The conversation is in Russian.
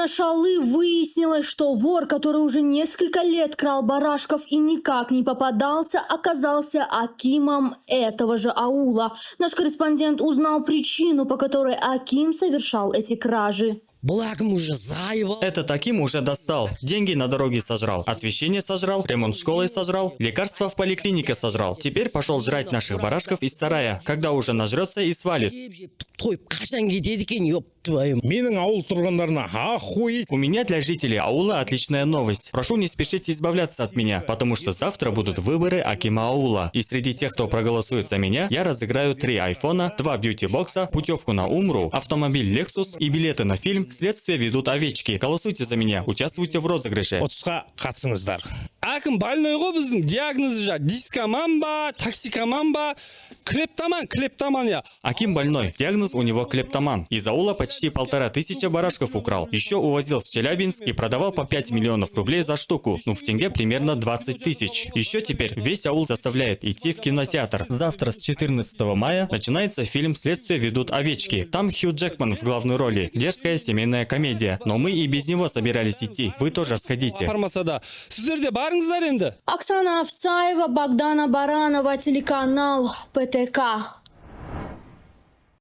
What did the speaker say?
района Шалы выяснилось, что вор, который уже несколько лет крал барашков и никак не попадался, оказался акимом этого же аула. Наш корреспондент узнал причину, по которой аким совершал эти кражи. Этот аким уже достал. Деньги на дороге сожрал, освещение сожрал, ремонт школы сожрал, лекарства в поликлинике сожрал. Теперь пошел жрать наших барашков из сарая, когда уже нажрется и свалит. У меня для жителей аула отличная новость. Прошу не спешите избавляться от меня, потому что завтра будут выборы акима аула. И среди тех, кто проголосует за меня, я разыграю 3 айфона, 2 бьюти-бокса, путевку на Умру, автомобиль Lexus и билеты на фильм «Следствие ведут овечки». Голосуйте за меня, участвуйте в розыгрыше. Аким больной ғой біздің диагнозы жа дискоман ба, токсикоман ба, клептоман я. Аким больной, диагноз у него клептоман. Из аула почти 1500 барашков украл. Еще увозил в Челябинск и продавал по 5 миллионов рублей за штуку. Ну в тенге примерно 20 тысяч. Еще теперь весь аул заставляет идти в кинотеатр. Завтра с 14 мая начинается фильм «Следствие ведут овечки». Там Хью Джекман в главной роли. Дерзкая семейная комедия. Но мы и без него собирались идти. Вы тоже сходите. Оксана Овцаева, Богдана Баранова, телеканал ПТК.